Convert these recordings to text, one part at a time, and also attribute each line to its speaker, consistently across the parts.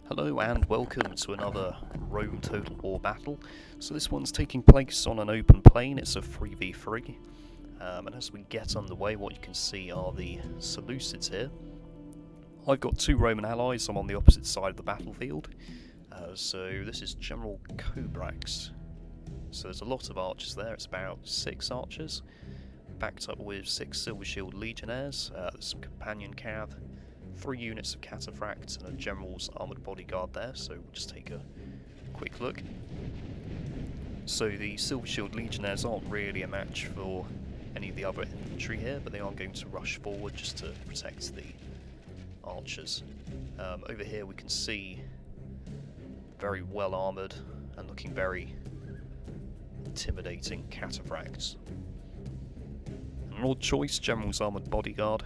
Speaker 1: Hello and welcome to another Rome Total War battle. So this one's taking place on an open plain. It's a 3v3. And as we get underway, what you can see are the Seleucids here. I've got two Roman allies. I'm on the opposite side of the battlefield. So this is General Cobrax. So there's a lot of archers there. It's about 6 archers, backed up with 6 Silver Shield Legionnaires. There's some companion cav, 3 units of cataphracts and a general's armoured bodyguard there, so we'll just take a quick look. So the Silver Shield Legionnaires aren't really a match for any of the other infantry here, but they are going to rush forward just to protect the archers. Over here we can see very well armoured and looking very intimidating cataphracts. An odd choice, general's armoured bodyguard.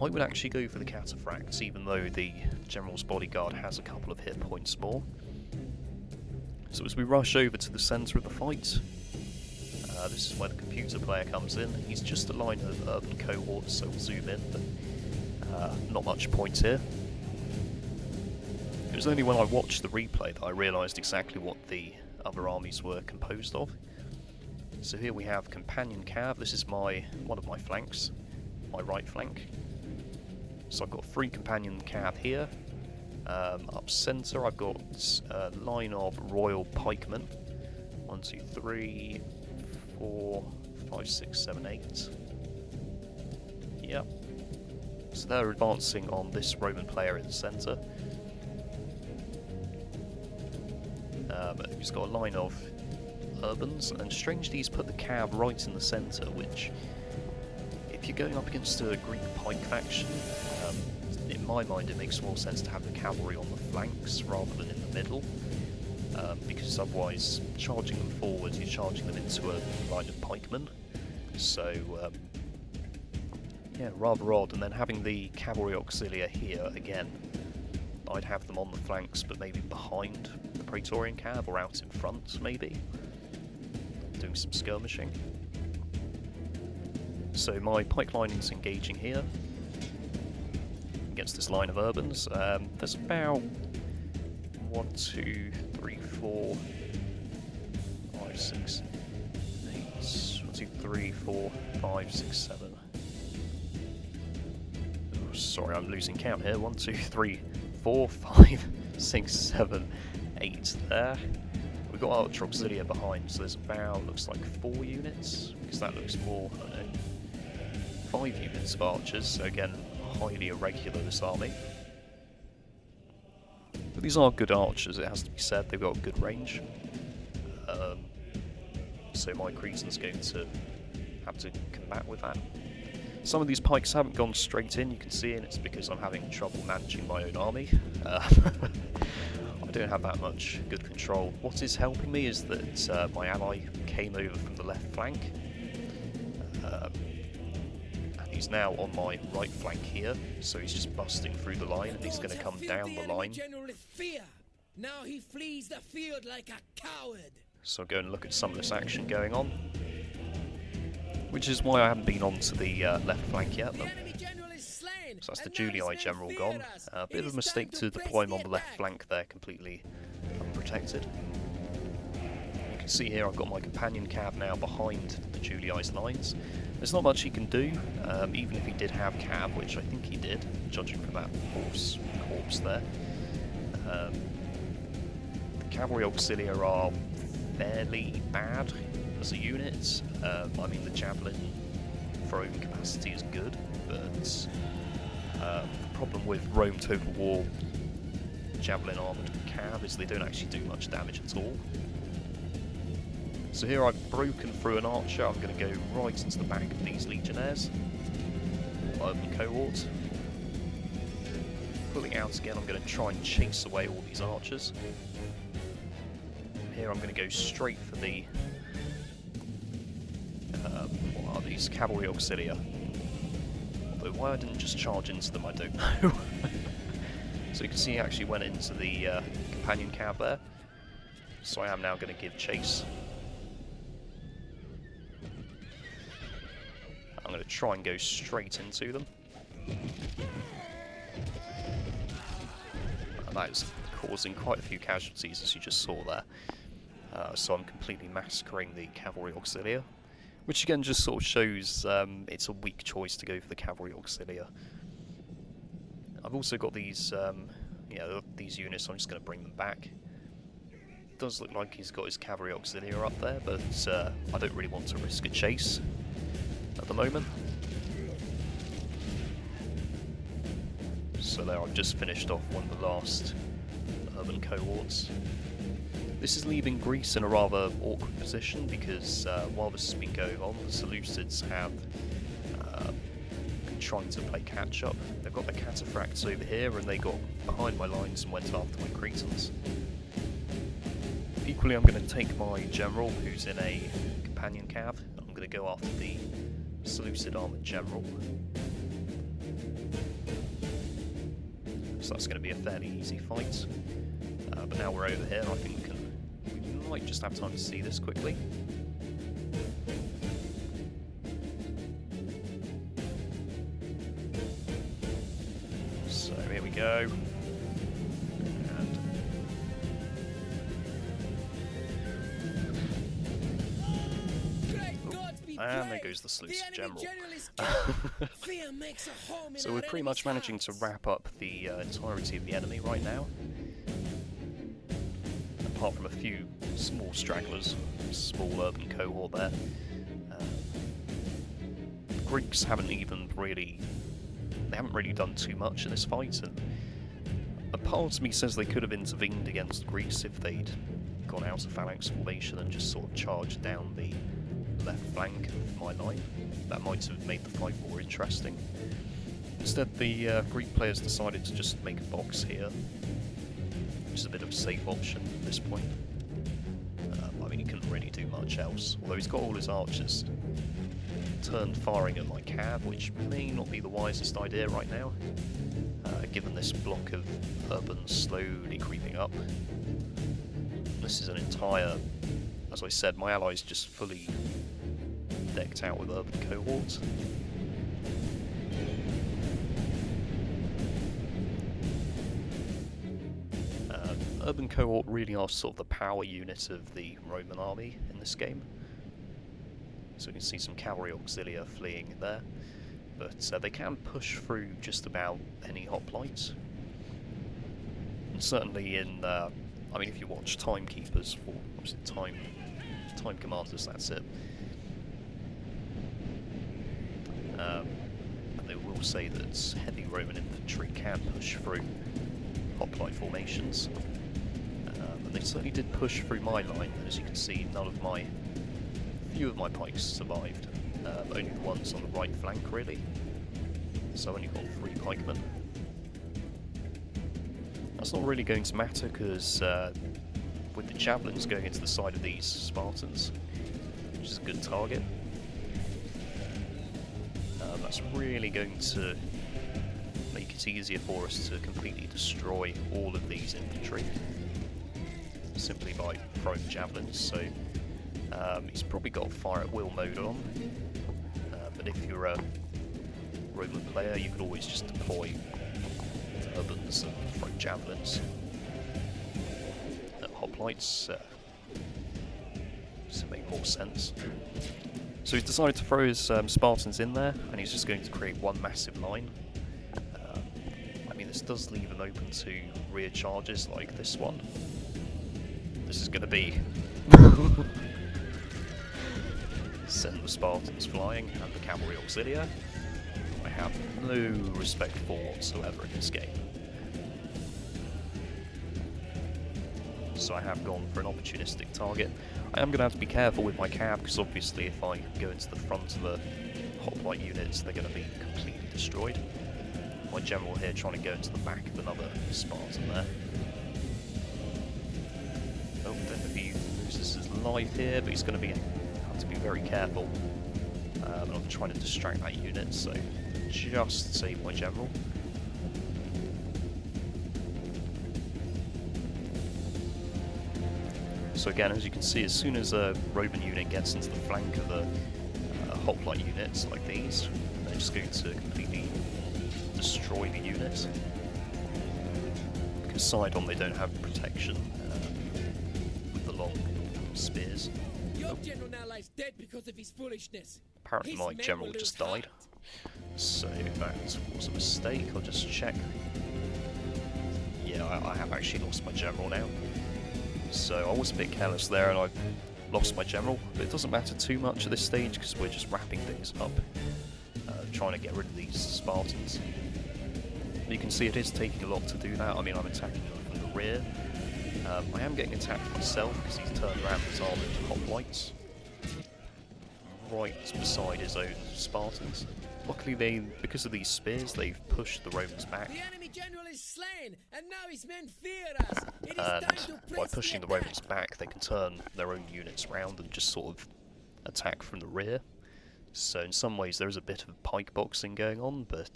Speaker 1: I would actually go for the cataphracts, even though the general's bodyguard has a couple of hit points more. So as we rush over to the centre of the fight, this is where the computer player comes in. He's just a line of urban cohorts, so we'll zoom in, but not much point here. It was only when I watched the replay that I realised exactly what the other armies were composed of. So here we have companion cav. This is one of my flanks, my right flank. So I've got 3 companion cav here. Up centre I've got a line of royal pikemen. 1, 2, 3, 4, 5, 6, 7, 8. Yep. So they're advancing on this Roman player in the centre. He's got a line of urbans, and strangely he's put the cav right in the centre, which, if you're going up against a Greek pike faction, in my mind it makes more sense to have the cavalry on the flanks rather than in the middle, because otherwise charging them forward, you're charging them into a line of pikemen. So yeah, rather odd. And then having the cavalry auxilia here again, I'd have them on the flanks but maybe behind the Praetorian cav or out in front maybe, doing some skirmishing. So my pike line is engaging here against this line of urbans. There's about 1, 2, 3, 4, 5, 6, 8, 1, 2, 3, 4, 5, 6, 7. Oh, sorry, I'm losing count here. 1, 2, 3, 4, 5, 6, 7, 8 there. We've got Archer Auxilia behind, so there's about, looks like 4 units, because that looks more, I don't know, 5 units of archers, so again, highly irregular, this army. But these are good archers, it has to be said. They've got good range. So my Cretan's going to have to combat with that. Some of these pikes haven't gone straight in, you can see, and it's because I'm having trouble managing my own army. I don't have that much good control. What is helping me is that my ally came over from the left flank. He's now on my right flank here, so he's just busting through the line, and he's going to come down the line.
Speaker 2: Now he flees the field like a coward.
Speaker 1: So I'll go and look at some of this action going on, which is why I haven't been on to the left flank yet. So that's the Juli general gone. A bit of a mistake to deploy him on the left flank there, completely unprotected. You can see here I've got my companion cav now behind the Juli's lines. There's not much he can do, even if he did have cav, which I think he did, judging from that horse corpse there. The cavalry auxilia are fairly bad as a unit. I mean, the javelin throwing capacity is good, but the problem with Rome Total War javelin armoured cav is they don't actually do much damage at all. So here I've broken through an archer. I'm going to go right into the back of these legionnaires, urban cohort. Pulling out again, I'm going to try and chase away all these archers. Here I'm going to go straight for the what are these, cavalry auxilia. Although why I didn't just charge into them, I don't know. So you can see he actually went into the companion cav there. So I am now going to give chase. I'm going to try and go straight into them. and that is causing quite a few casualties, as you just saw there. So I'm completely massacring the cavalry auxilia, which again just sort of shows it's a weak choice to go for the cavalry auxilia. I've also got these, these units. I'm just going to bring them back. It does look like he's got his cavalry auxilia up there, but I don't really want to risk a chase at the moment. So there, I've just finished off one of the last urban cohorts. This is leaving Greece in a rather awkward position because while this has been going on, the Seleucids have been trying to play catch up. They've got the cataphracts over here and they got behind my lines and went after my Cretans. Equally, I'm going to take my general who's in a companion cav. I'm going to go after the Seleucid armoured general. So that's going to be a fairly easy fight. But now we're over here, I think we might just have time to see this quickly. So here we go. And there goes the Seleucid general. So we're pretty much managing to wrap up the entirety of the enemy right now. Apart from a few small stragglers, small urban cohort there. The Greeks haven't really done too much in this fight, and a part of me says they could have intervened against Greece if they'd gone out of phalanx formation and just sort of charged down the left flank of my line. That might have made the fight more interesting. Instead, the Greek players decided to just make a box here, which is a bit of a safe option at this point. I mean, he couldn't really do much else, although he's got all his archers turned firing at my cav, which may not be the wisest idea right now, given this block of urbans slowly creeping up. This is an entire, as I said, my allies just fully decked out with urban cohorts. Urban cohort really are sort of the power unit of the Roman army in this game. So you can see some cavalry auxilia fleeing there, but they can push through just about any hoplites. And certainly in, I mean, if you watch Timekeepers, or what's it, Time Commanders, that's it. And they will say that heavy Roman infantry can push through hoplite formations. And they certainly did push through my line. As you can see, few of my pikes survived. Only the ones on the right flank, really. So I only got 3 pikemen. That's not really going to matter because with the javelins going into the side of these Spartans, which is a good target, that's really going to make it easier for us to completely destroy all of these infantry simply by throwing javelins. So he's probably got fire at will mode on, but if you're a Roman player, you could always just deploy urbans and throw javelins at hoplites, to make more sense. So he's decided to throw his Spartans in there, and he's just going to create one massive line. I mean, this does leave him open to rear charges like this one. This is going to be send the Spartans flying and the cavalry auxilia. I have no respect for whatsoever in this game. So I have gone for an opportunistic target. I am going to have to be careful with my cav, because obviously if I go into the front of the hoplite units, they're going to be completely destroyed. My general here trying to go into the back of another Spartan there. Oh, don't know if he loses his life here, but he's going to have to be very careful. And I'm trying to distract that unit, so just save my general. So again, as you can see, as soon as a Roman unit gets into the flank of the hoplite units like these, they're just going to completely destroy the unit. because Sidon, they don't have protection with the long spears.
Speaker 2: Your general now lies dead because of his foolishness.
Speaker 1: Apparently
Speaker 2: His
Speaker 1: my
Speaker 2: men
Speaker 1: general
Speaker 2: will
Speaker 1: just
Speaker 2: lose
Speaker 1: died,
Speaker 2: heart.
Speaker 1: so that was a mistake. I'll just check. Yeah, I have actually lost my general now. So I was a bit careless there and I've lost my general, but it doesn't matter too much at this stage because we're just wrapping things up, trying to get rid of these Spartans. You can see it is taking a lot to do that. I mean, I'm attacking them from the rear. I am getting attacked myself because he's turned around his armoured hoplites right beside his own Spartans. Luckily, because of these spears, they've pushed the Romans back.
Speaker 2: The enemy general is slain, and now his men fear us. It is
Speaker 1: And
Speaker 2: time to
Speaker 1: by
Speaker 2: press
Speaker 1: pushing the
Speaker 2: attack.
Speaker 1: Romans back, they can turn their own units round and just sort of attack from the rear. So in some ways there is a bit of pike boxing going on, but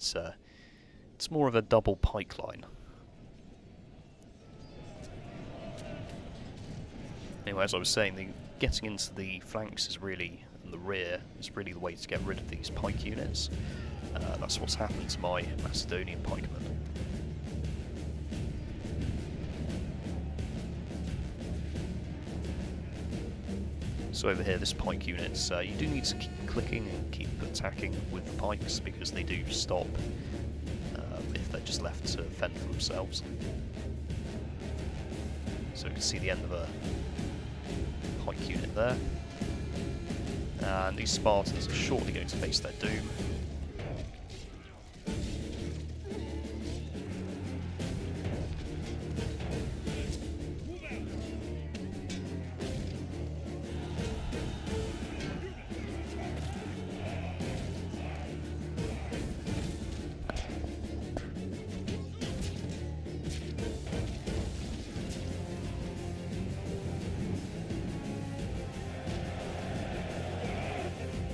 Speaker 1: it's more of a double pike line. Anyway, as I was saying, getting into the flanks is really, and the rear is really the way to get rid of these pike units. That's what's happened to my Macedonian pikemen. So over here, this pike units, you do need to keep clicking and keep attacking with the pikes because they do stop if they're just left to fend for themselves. So you can see the end of a pike unit there. And these Spartans are shortly going to face their doom.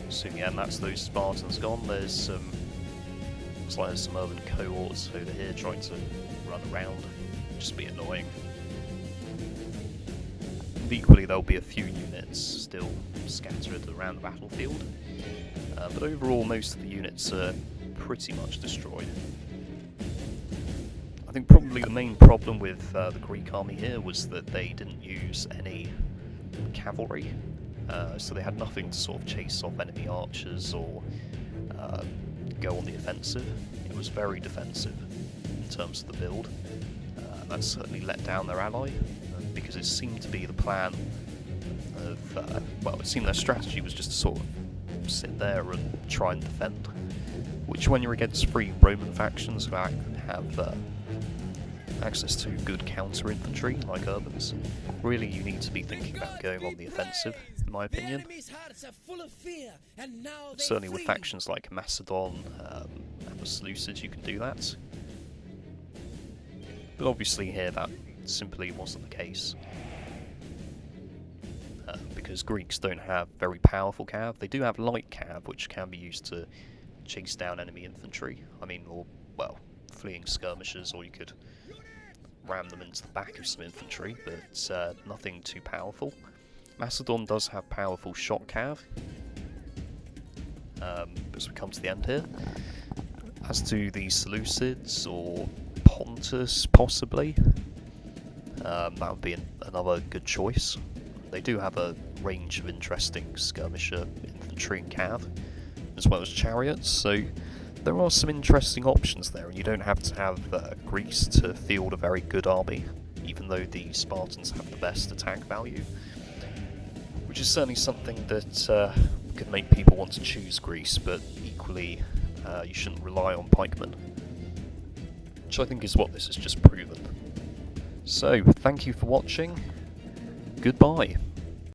Speaker 1: So yeah, and that's those Spartans gone. There's some, looks like there's some urban cohorts over here trying to run around, just be annoying. And equally, there'll be a few units still scattered around the battlefield, but overall, most of the units are pretty much destroyed. I think probably the main problem with the Greek army here was that they didn't use any cavalry. So they had nothing to sort of chase off enemy archers or go on the offensive. It was very defensive in terms of the build. That certainly let down their ally, because it seemed to be the plan of, well, it seemed their strategy was just to sort of sit there and try and defend, which when you're against free Roman factions who have access to good counter-infantry like urbans, really you need to be thinking about going on the offensive, in my opinion.
Speaker 2: The enemy's hearts are full of fear, and now they
Speaker 1: Certainly with
Speaker 2: flee.
Speaker 1: factions like Macedon and the Seleucids you can do that. But obviously here that simply wasn't the case. Because Greeks don't have very powerful cav. They do have light cav, which can be used to chase down enemy infantry. I mean, or, well, fleeing skirmishers, or you could ram them into the back of some infantry, but nothing too powerful. Macedon does have powerful shot cav, as we come to the end here. As to the Seleucids, or Pontus possibly, that would be another good choice. They do have a range of interesting skirmisher infantry and cav, as well as chariots, so there are some interesting options there, and you don't have to have Greece to field a very good army, even though the Spartans have the best attack value, which is certainly something that could make people want to choose Greece, but equally you shouldn't rely on pikemen, which I think is what this has just proven. So, thank you for watching, goodbye.